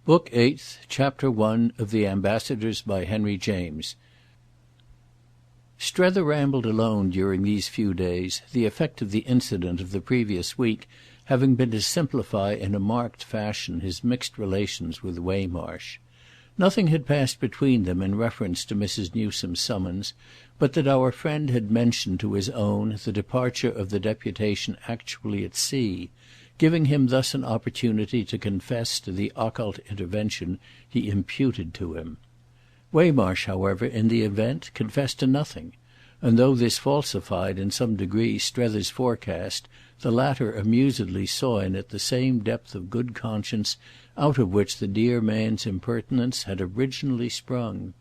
Book Eighth, Chapter 1 of The Ambassadors, by Henry James. Strether rambled alone during these few days, the effect of the incident of the previous week having been to simplify in a marked fashion his mixed relations with Waymarsh. Nothing had passed between them in reference to Mrs. Newsome's summons, but that our friend had mentioned to his own the departure of the deputation actually at sea, giving him thus an opportunity to confess to the occult intervention he imputed to him. Waymarsh, however, in the event, confessed to nothing, and though this falsified in some degree Strether's forecast, the latter amusedly saw in it the same depth of good conscience out of which the dear man's impertinence had originally sprung.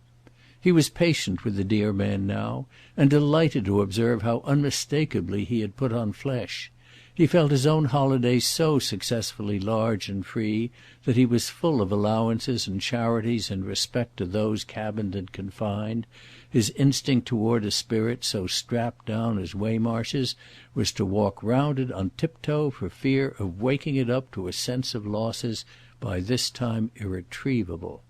He was patient with the dear man now, and delighted to observe how unmistakably he had put on flesh. He felt his own holidays so successfully large and free that he was full of allowances and charities in respect to those cabined and confined. His instinct toward a spirit so strapped down as Waymarsh's was to walk round it on tiptoe for fear of waking it up to a sense of losses by this time irretrievable.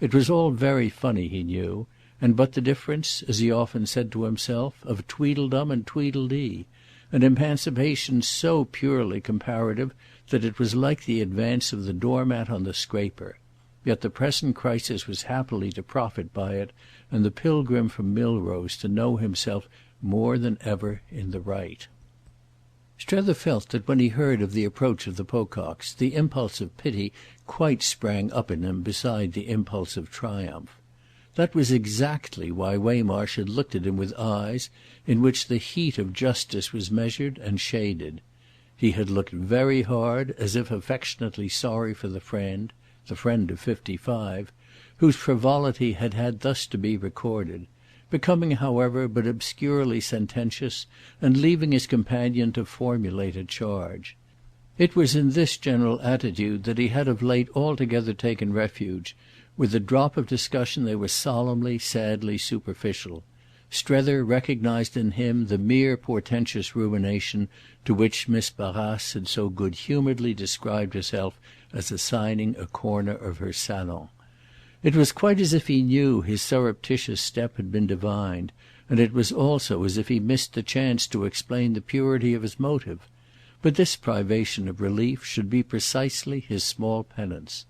It was all very funny, he knew, and but the difference, as he often said to himself, of Tweedledum and Tweedledee, an emancipation so purely comparative that it was like the advance of the doormat on the scraper. Yet the present crisis was happily to profit by it, and the pilgrim from Milrose to know himself more than ever in the right. Strether felt that when he heard of the approach of the Pococks, the impulse of pity quite sprang up in him beside the impulse of triumph. That was exactly why Waymarsh had looked at him with eyes in which the heat of justice was measured and shaded. He had looked very hard, as if affectionately sorry for the friend of 55, whose frivolity had had thus to be recorded, becoming, however, but obscurely sententious and leaving his companion to formulate a charge. It was in this general attitude that he had of late altogether taken refuge. With the drop of discussion they were solemnly, sadly superficial. Strether recognised in him the mere portentous ruination to which Miss Barrace had so good-humouredly described herself as assigning a corner of her salon. It was quite as if he knew his surreptitious step had been divined, and it was also as if he missed the chance to explain the purity of his motive. But this privation of relief should be precisely his small penance.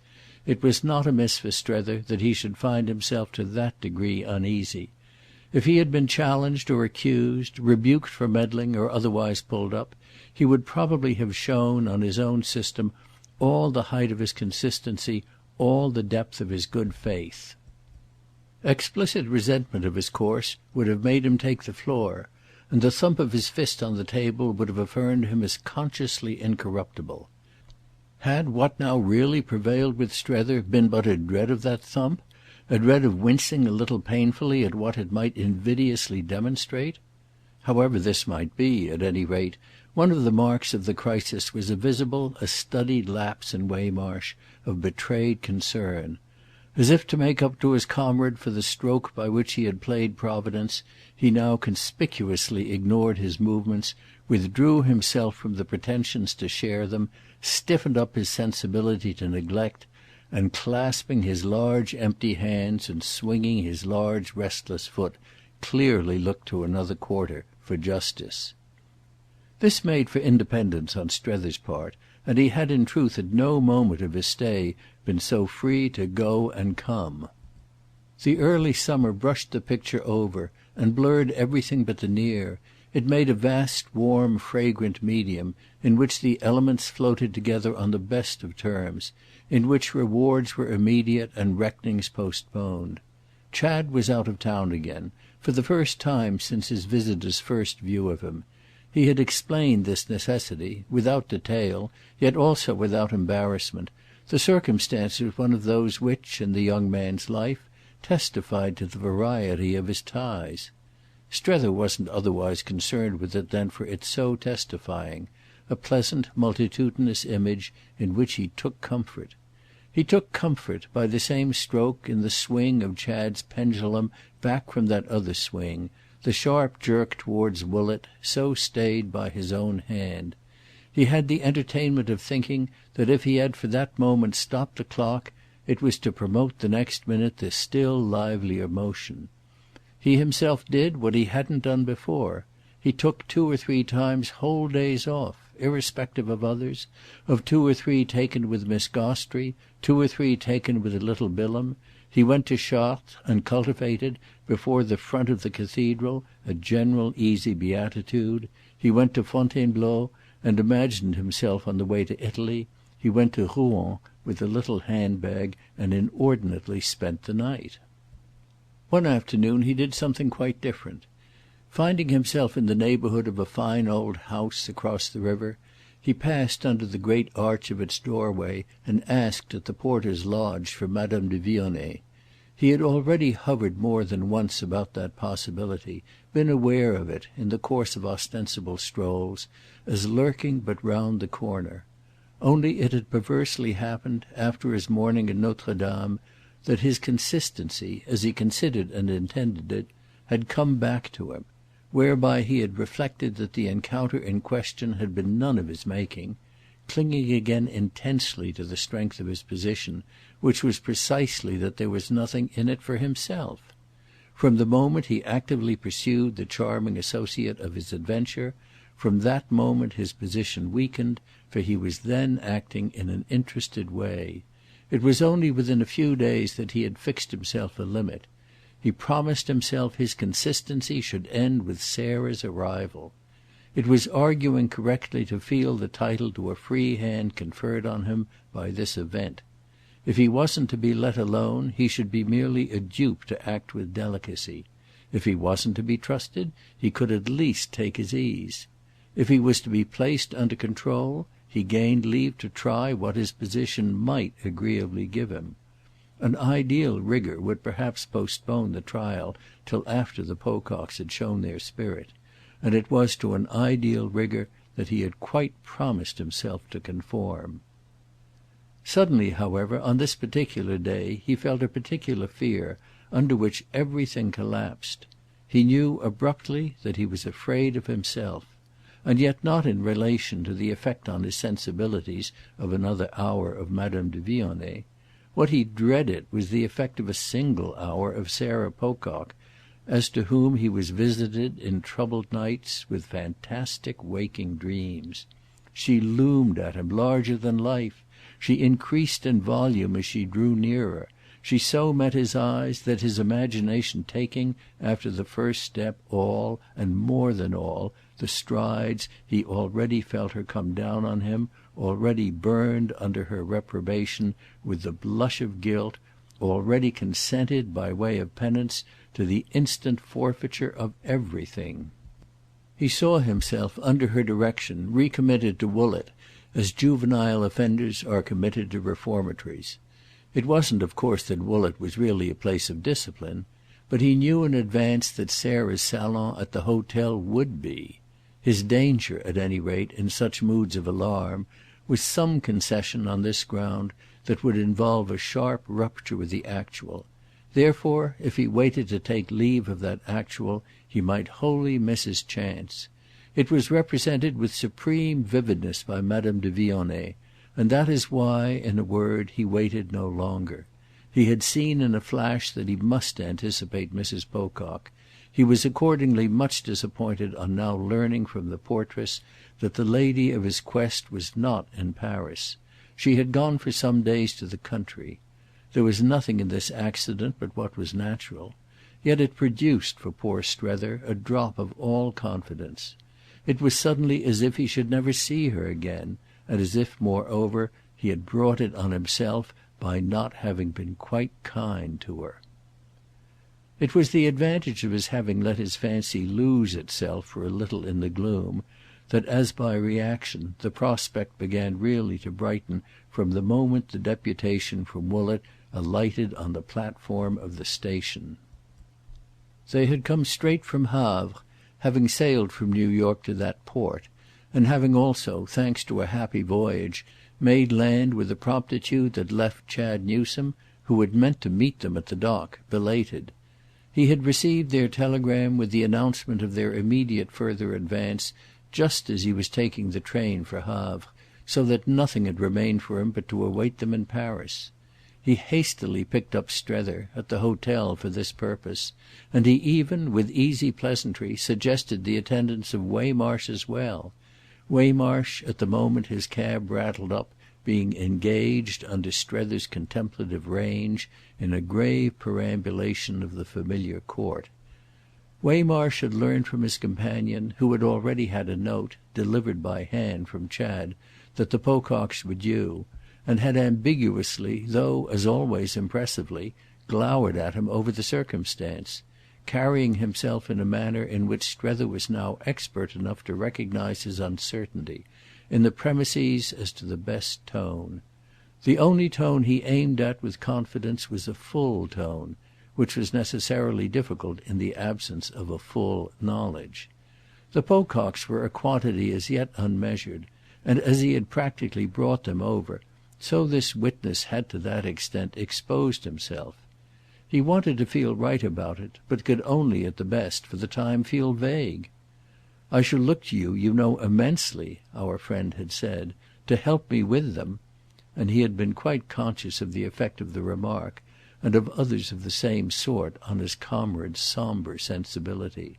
It was not amiss for Strether that he should find himself to that degree uneasy. If he had been challenged or accused, rebuked for meddling or otherwise pulled up, he would probably have shown, on his own system, all the height of his consistency, all the depth of his good faith. Explicit resentment of his course would have made him take the floor, and the thump of his fist on the table would have affirmed him as consciously incorruptible. Had what now really prevailed with Strether been but a dread of that thump, a dread of wincing a little painfully at what it might invidiously demonstrate? However this might be, at any rate, one of the marks of the crisis was a studied lapse in Waymarsh of betrayed concern. As if to make up to his comrade for the stroke by which he had played Providence, he now conspicuously ignored his movements, withdrew himself from the pretensions to share them, stiffened up his sensibility to neglect, and clasping his large empty hands and swinging his large restless foot, clearly looked to another quarter for justice. This made for independence on Strether's part, and he had in truth at no moment of his stay been so free to go and come. The early summer brushed the picture over and blurred everything but the near. It made a vast warm fragrant medium in which the elements floated together on the best of terms, in which rewards were immediate and reckonings postponed. Chad was out of town again, for the first time since his visitor's first view of him. He had explained this necessity, without detail, yet also without embarrassment. The circumstance was one of those which, in the young man's life, testified to the variety of his ties. Strether wasn't otherwise concerned with it than for its so testifying, a pleasant multitudinous image in which he took comfort. He took comfort, by the same stroke, in the swing of Chad's pendulum back from that other swing, the sharp jerk towards Woollett, so stayed by his own hand. He had the entertainment of thinking that if he had for that moment stopped the clock it was to promote the next minute this still livelier motion. He himself did what he hadn't done before. He took 2 or 3 times whole days off, irrespective of others, of 2 or 3 taken with Miss Gostrey, 2 or 3 taken with little Bilham. He went to Chartres and cultivated, before the front of the cathedral, a general easy beatitude. He went to Fontainebleau and imagined himself on the way to Italy. He went to Rouen with a little handbag and inordinately spent the night. One afternoon he did something quite different. Finding himself in the neighbourhood of a fine old house across the river, he passed under the great arch of its doorway and asked at the porter's lodge for Madame de Vionnet. He had already hovered more than once about that possibility, been aware of it, in the course of ostensible strolls, as lurking but round the corner. Only it had perversely happened, after his morning in Notre Dame, that his consistency, as he considered and intended it, had come back to him, whereby he had reflected that the encounter in question had been none of his making, clinging again intensely to the strength of his position, which was precisely that there was nothing in it for himself. From the moment he actively pursued the charming associate of his adventure, from that moment his position weakened, for he was then acting in an interested way. It was only within a few days that he had fixed himself a limit. He promised himself his consistency should end with Sarah's arrival. It was arguing correctly to feel the title to a free hand conferred on him by this event. If he wasn't to be let alone he should be merely a dupe to act with delicacy. If he wasn't to be trusted he could at least take his ease. If he was to be placed under control he gained leave to try what his position might agreeably give him. An ideal rigour would perhaps postpone the trial till after the Pococks had shown their spirit, and it was to an ideal rigour that he had quite promised himself to conform. Suddenly, however, on this particular day he felt a particular fear, under which everything collapsed. He knew abruptly that he was afraid of himself, and yet not in relation to the effect on his sensibilities of another hour of Madame de Vionnet. What he dreaded was the effect of a single hour of Sarah Pocock, as to whom he was visited in troubled nights with fantastic waking dreams. She loomed at him larger than life. She increased in volume as she drew nearer. She so met his eyes that, his imagination taking, after the first step, all, and more than all, the strides, he already felt her come down on him, already burned under her reprobation with the blush of guilt, already consented, by way of penance, to the instant forfeiture of everything. He saw himself, under her direction, recommitted to Woollett, as juvenile offenders are committed to reformatories. It wasn't of course that Woollett was really a place of discipline, but he knew in advance that Sarah's salon at the hotel would be. His danger, at any rate, in such moods of alarm, was some concession on this ground that would involve a sharp rupture with the actual. Therefore, if he waited to take leave of that actual, he might wholly miss his chance. It was represented with supreme vividness by Madame de Vionnet, and that is why, in a word, he waited no longer. He had seen in a flash that he must anticipate Mrs. Pocock. He was accordingly much disappointed on now learning from the portress that the lady of his quest was not in Paris. She had gone for some days to the country. There was nothing in this accident but what was natural. Yet it produced for poor Strether a drop of all confidence. It was suddenly as if he should never see her again, and as if, moreover, he had brought it on himself by not having been quite kind to her. It was the advantage of his having let his fancy lose itself for a little in the gloom that, as by reaction, the prospect began really to brighten from the moment the deputation from Woollett alighted on the platform of the station. They had come straight from Havre, having sailed from New York to that port, and having also, thanks to a happy voyage, made land with a promptitude that left Chad Newsome, who had meant to meet them at the dock, belated. He had received their telegram with the announcement of their immediate further advance just as he was taking the train for Havre, so that nothing had remained for him but to await them in Paris. He hastily picked up Strether, at the hotel, for this purpose, and he even, with easy pleasantry, suggested the attendance of Waymarsh as well; Waymarsh, at the moment his cab rattled up, being engaged, under Strether's contemplative range, in a grave perambulation of the familiar court. Waymarsh had learned from his companion, who had already had a note, delivered by hand, from Chad, that the Pococks were due, and had ambiguously, though, as always, impressively, glowered at him over the circumstance, carrying himself in a manner in which Strether was now expert enough to recognise his uncertainty, in the premises as to the best tone. The only tone he aimed at with confidence was a full tone, which was necessarily difficult in the absence of a full knowledge. The Pococks were a quantity as yet unmeasured, and as he had practically brought them over, so this witness had to that extent exposed himself. He wanted to feel right about it, but could only, at the best, for the time, feel vague. "I shall look to you, you know, immensely," our friend had said, "to help me with them," and he had been quite conscious of the effect of the remark, and of others of the same sort, on his comrade's sombre sensibility.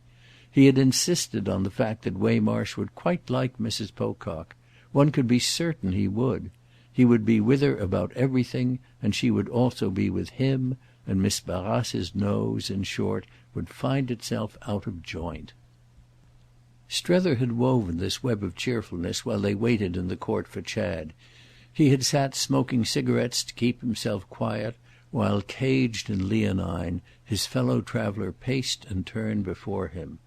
He had insisted on the fact that Waymarsh would quite like Mrs. Pocock; one could be certain he would. He would be with her about everything, and she would also be with him, and Miss Barrace's nose, in short, would find itself out of joint. Strether had woven this web of cheerfulness while they waited in the court for Chad. He had sat smoking cigarettes to keep himself quiet, while, caged and leonine, his fellow traveller paced and turned before him.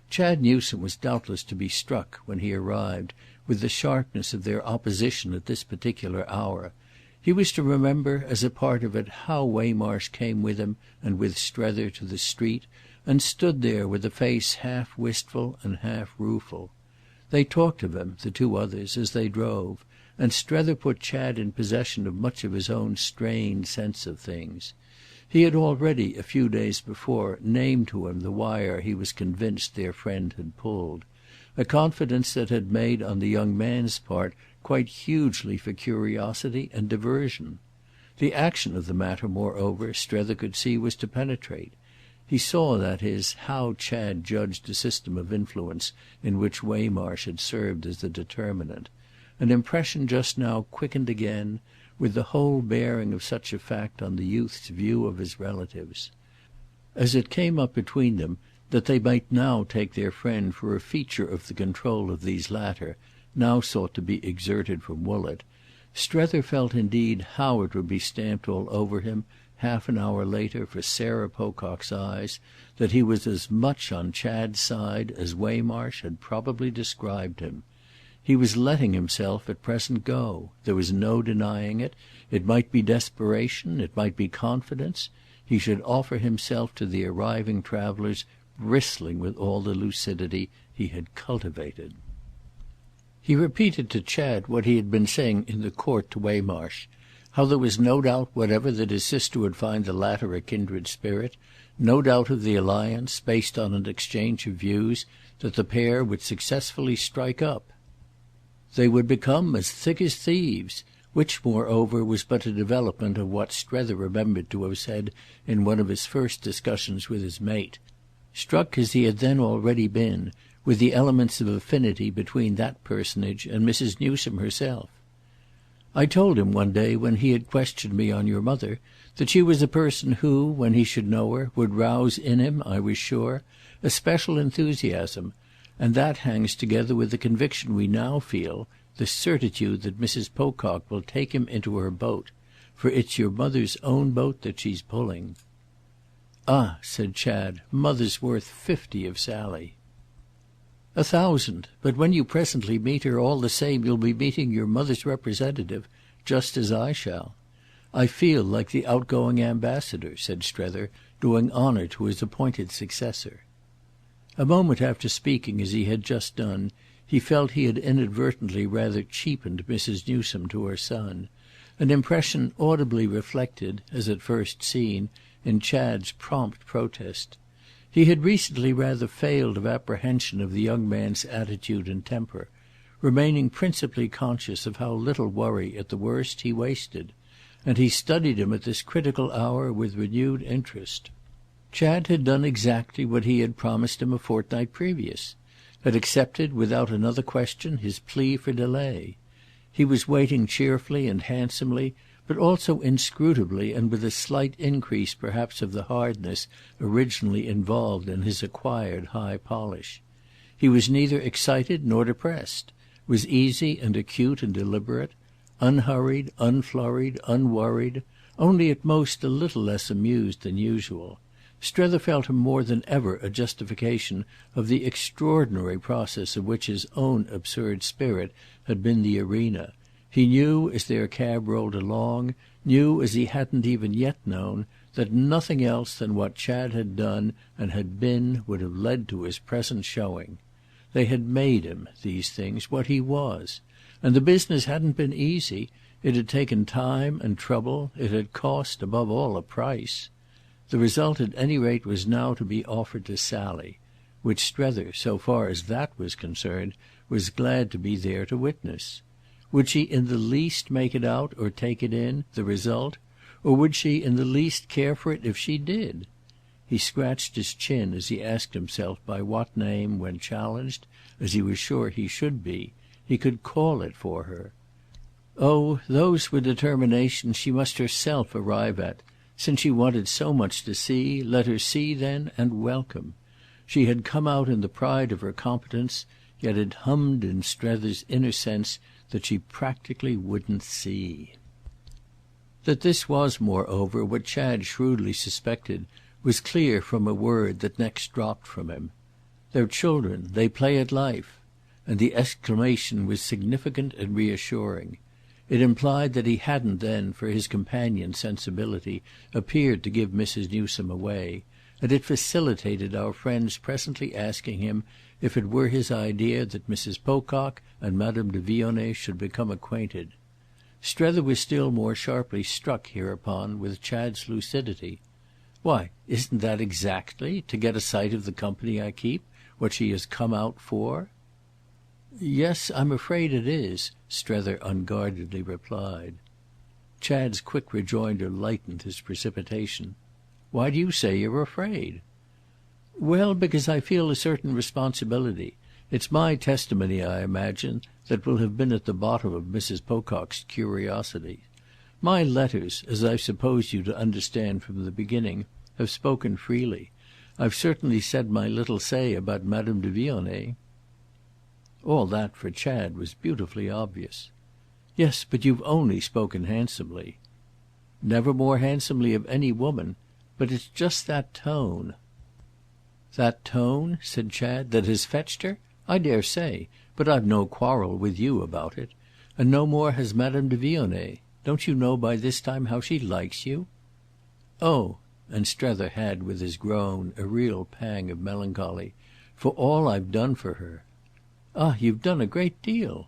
Chad Newsome was doubtless to be struck, when he arrived, with the sharpness of their opposition at this particular hour. He was to remember, as a part of it, how Waymarsh came with him and with Strether to the street, and stood there with a face half wistful and half rueful. They talked of him, the two others, as they drove, and Strether put Chad in possession of much of his own strained sense of things. He had already, a few days before, named to him the wire he was convinced their friend had pulled, a confidence that had made on the young man's part quite hugely for curiosity and diversion. The action of the matter, moreover, Strether could see, was to penetrate. He saw, that is, how Chad judged a system of influence in which Waymarsh had served as the determinant. An impression just now quickened again, with the whole bearing of such a fact on the youth's view of his relatives. As it came up between them that they might now take their friend for a feature of the control of these latter, now sought to be exerted from Woollett, Strether felt indeed how it would be stamped all over him, half an hour later, for Sarah Pocock's eyes, that he was as much on Chad's side as Waymarsh had probably described him. He was letting himself at present go. There was no denying it. It might be desperation, it might be confidence. He should offer himself to the arriving travellers, bristling with all the lucidity he had cultivated. He repeated to Chad what he had been saying in the court to Waymarsh, how there was no doubt whatever that his sister would find the latter a kindred spirit, no doubt of the alliance, based on an exchange of views, that the pair would successfully strike up. They would become as thick as thieves, which, moreover, was but a development of what Strether remembered to have said in one of his first discussions with his mate, struck as he had then already been, with the elements of affinity between that personage and Mrs. Newsome herself. I told him one day, when he had questioned me on your mother, that she was a person who, when he should know her, would rouse in him, I was sure, a special enthusiasm, and that hangs together with the conviction we now feel, the certitude that Mrs. Pocock will take him into her boat, for it's your mother's own boat that she's pulling." "Ah," said Chad, "mother's worth 50 of Sally." "1,000. But when you presently meet her, all the same you'll be meeting your mother's representative, just as I shall. I feel like the outgoing ambassador," said Strether, doing honour to his appointed successor. A moment after speaking as he had just done, he felt he had inadvertently rather cheapened Mrs. Newsome to her son, an impression audibly reflected, as at first seen, in Chad's prompt protest. He had recently rather failed of apprehension of the young man's attitude and temper, remaining principally conscious of how little worry, at the worst, he wasted, and he studied him at this critical hour with renewed interest. Chad had done exactly what he had promised him a fortnight previous, had accepted without another question his plea for delay. He was waiting cheerfully and handsomely, but also inscrutably and with a slight increase perhaps of the hardness originally involved in his acquired high polish. He was neither excited nor depressed, was easy and acute and deliberate, unhurried, unflurried, unworried, only at most a little less amused than usual. Strether felt him more than ever a justification of the extraordinary process of which his own absurd spirit had been the arena. He knew as their cab rolled along, knew as he hadn't even yet known, that nothing else than what Chad had done and had been would have led to his present showing. They had made him, these things, what he was. And the business hadn't been easy. It had taken time and trouble. It had cost, above all, a price. The result at any rate was now to be offered to Sally, which Strether, so far as that was concerned, was glad to be there to witness. Would she in the least make it out or take it in, the result, or would she in the least care for it if she did? He scratched his chin as he asked himself by what name, when challenged, as he was sure he should be, he could call it for her. Oh, those were determinations she must herself arrive at. Since she wanted so much to see, let her see then and welcome. She had come out in the pride of her competence, yet it hummed in Strether's inner sense that she practically wouldn't see. That this was moreover what Chad shrewdly suspected was clear from a word that next dropped from him. "They're children, they play at life." And the exclamation was significant and reassuring. It implied that he hadn't then, for his companion's sensibility, appeared to give Mrs. Newsome away, and it facilitated our friend's presently asking him if it were his idea that Mrs. Pocock and Madame de Vionnet should become acquainted. Strether was still more sharply struck hereupon with Chad's lucidity. "Why, isn't that exactly, to get a sight of the company I keep, what she has come out for?" "Yes, I'm afraid it is," Strether unguardedly replied. Chad's quick rejoinder lightened his precipitation. "Why do you say you're afraid?" "Well, because I feel a certain responsibility. It's my testimony, I imagine, that will have been at the bottom of Mrs. Pocock's curiosity. My letters, as I've supposed you to understand from the beginning, have spoken freely. I've certainly said my little say about Madame de Vionnet." All that, for Chad, was beautifully obvious. "Yes, but you've only spoken handsomely." "Never more handsomely of any woman. But it's just that tone." "That tone," said Chad, "that has fetched her? I dare say, but I've no quarrel with you about it. And no more has Madame de Vionnet. Don't you know by this time how she likes you?" "Oh," and Strether had with his groan a real pang of melancholy, "for all I've done for her." "Ah, you've done a great deal."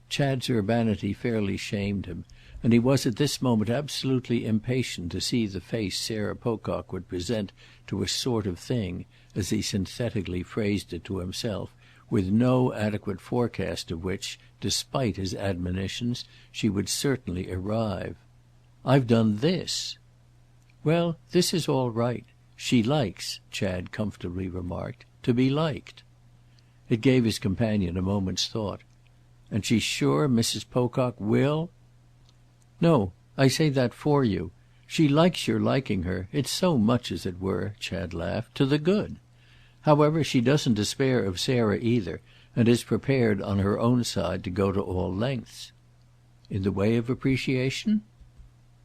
Chad's urbanity fairly shamed him, and he was at this moment absolutely impatient to see the face Sarah Pocock would present to a sort of thing, as he synthetically phrased it to himself, with no adequate forecast of which, despite his admonitions, she would certainly arrive. "I've done this." "Well, this is all right. She likes," Chad comfortably remarked, "to be liked." It gave his companion a moment's thought. "And she's sure Mrs. Pocock will—" "No, I say that for you. She likes your liking her. It's so much, as it were," Chad laughed, "to the good. However, she doesn't despair of Sarah either, and is prepared on her own side to go to all lengths." "In the way of appreciation?"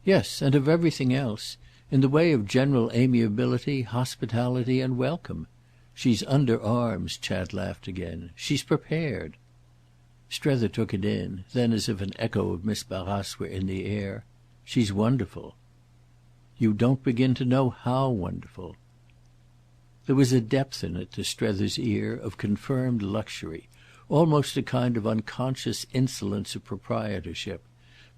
"Yes, and of everything else. In the way of general amiability, hospitality and welcome. She's under arms," Chad laughed again. "She's prepared." Strether took it in; then as if an echo of Miss Barrace were in the air: "She's wonderful." "You don't begin to know how wonderful." There was a depth in it, to Strether's ear, of confirmed luxury, almost a kind of unconscious insolence of proprietorship;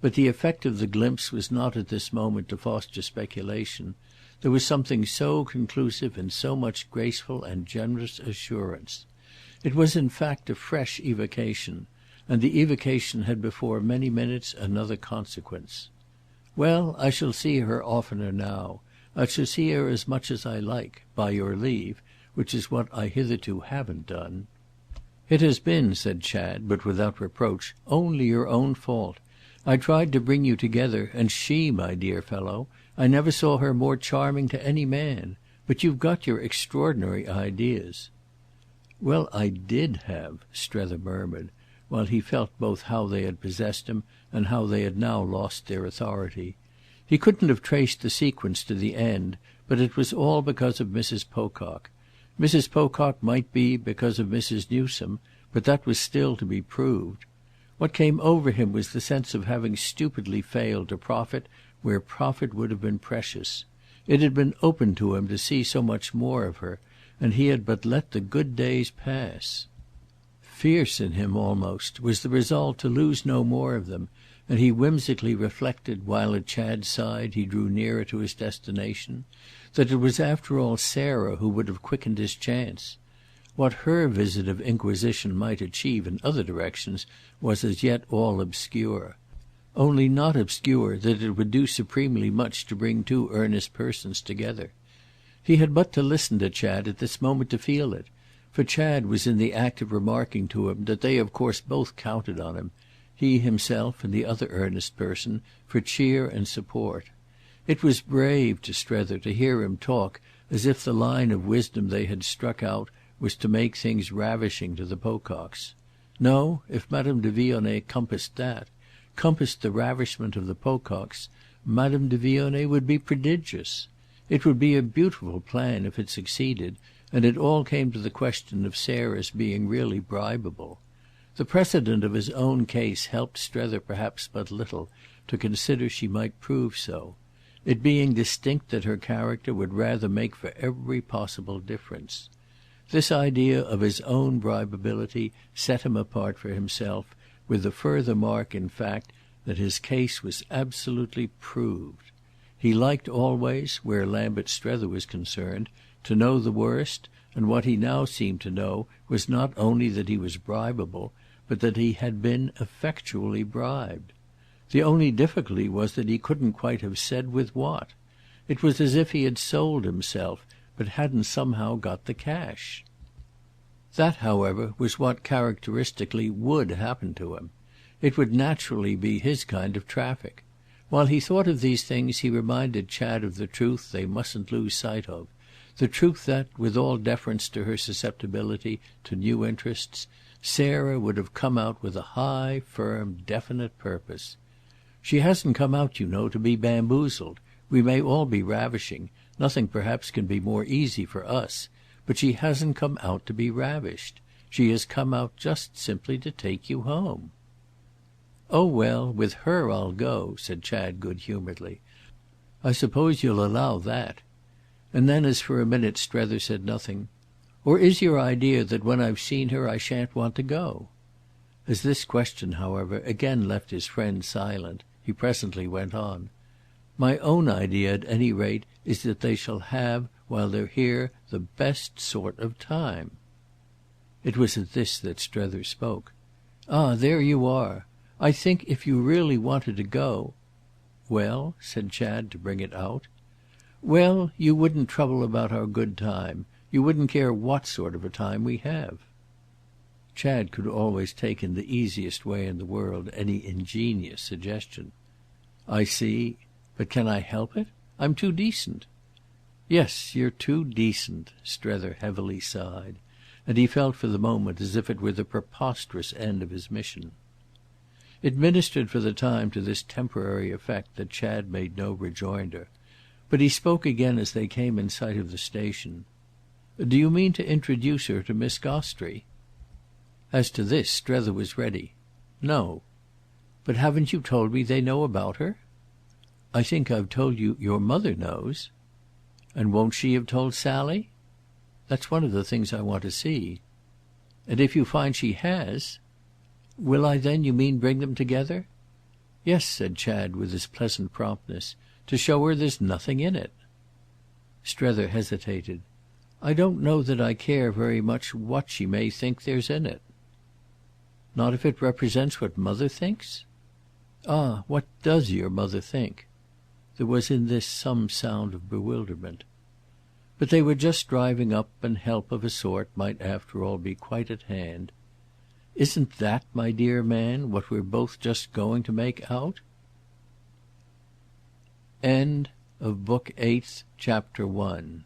but the effect of the glimpse was not at this moment to foster speculation. There was something so conclusive in so much graceful and generous assurance. It was in fact a fresh evocation, and the evocation had before many minutes another consequence. Well, I shall see her oftener now. I shall see her as much as I like, by your leave, which is what I hitherto haven't done." "It has been," said Chad, but without reproach, "only your own fault. I tried to bring you together, and she, my dear fellow, I never saw her more charming to any man. But you've got your extraordinary ideas." "Well, I did have," Strether murmured, while he felt both how they had possessed him and how they had now lost their authority. He couldn't have traced the sequence to the end, but it was all because of Mrs. Pocock. Mrs. Pocock might be because of Mrs. Newsome, but that was still to be proved. What came over him was the sense of having stupidly failed to profit where profit would have been precious. It had been open to him to see so much more of her, and he had but let the good days pass. Fierce in him, almost, was the resolve to lose no more of them, and he whimsically reflected, while at Chad's side he drew nearer to his destination, that it was after all Sarah who would have quickened his chance. What her visit of inquisition might achieve in other directions was as yet all obscure. Only not obscure that it would do supremely much to bring two earnest persons together. He had but to listen to Chad at this moment to feel it, for Chad was in the act of remarking to him that they of course both counted on him, he himself and the other earnest person, for cheer and support. It was brave to Strether to hear him talk as if the line of wisdom they had struck out was to make things ravishing to the Pococks. No, if Madame de Vionnet compassed that, compassed the ravishment of the Pococks, Madame de Vionnet would be prodigious. It would be a beautiful plan if it succeeded, and it all came to the question of Sarah's being really bribable. The precedent of his own case helped Strether perhaps but little to consider she might prove so, it being distinct that her character would rather make for every possible difference. This idea of his own bribability set him apart for himself, with the further mark in fact that his case was absolutely proved. He liked always, where Lambert Strether was concerned, to know the worst, and what he now seemed to know was not only that he was bribable, but that he had been effectually bribed. The only difficulty was that he couldn't quite have said with what. It was as if he had sold himself, but hadn't somehow got the cash. That, however, was what characteristically would happen to him. It would naturally be his kind of traffic. While he thought of these things he reminded Chad of the truth they mustn't lose sight of, the truth that, with all deference to her susceptibility to new interests, Sarah would have come out with a high, firm, definite purpose. "She hasn't come out, you know, to be bamboozled. We may all be ravishing. Nothing perhaps can be more easy for us. But she hasn't come out to be ravished. She has come out just simply to take you home." "Oh well, with her I'll go," said Chad good-humouredly. "I suppose you'll allow that." And then as for a minute Strether said nothing, "Or is your idea that when I've seen her I shan't want to go?" As this question, however, again left his friend silent, he presently went on. "My own idea at any rate is that they shall have, while they're here, the best sort of time." It was at this that Strether spoke. "Ah, there you are. I think if you really wanted to go—" "Well?" said Chad to bring it out. "Well, you wouldn't trouble about our good time. You wouldn't care what sort of a time we have." Chad could always take in the easiest way in the world any ingenious suggestion. "I see. But can I help it? I'm too decent." "Yes, you're too decent," Strether heavily sighed, and he felt for the moment as if it were the preposterous end of his mission. It ministered for the time to this temporary effect that Chad made no rejoinder, but he spoke again as they came in sight of the station. "Do you mean to introduce her to Miss Gostrey?" As to this Strether was ready. "No." "But haven't you told me they know about her?" "I think I've told you your mother knows." "And won't she have told Sally?" "That's one of the things I want to see." "And if you find she has—" "Will I then, you mean, bring them together?" "Yes," said Chad with his pleasant promptness, "to show her there's nothing in it." Strether hesitated. "I don't know that I care very much what she may think there's in it." "Not if it represents what mother thinks?" "Ah what does your mother think?" There was in this some sound of bewilderment. But they were just driving up, and help of a sort might after all be quite at hand. "Isn't that, my dear man, what we're both just going to make out?" End of Book Eighth, Chapter 1.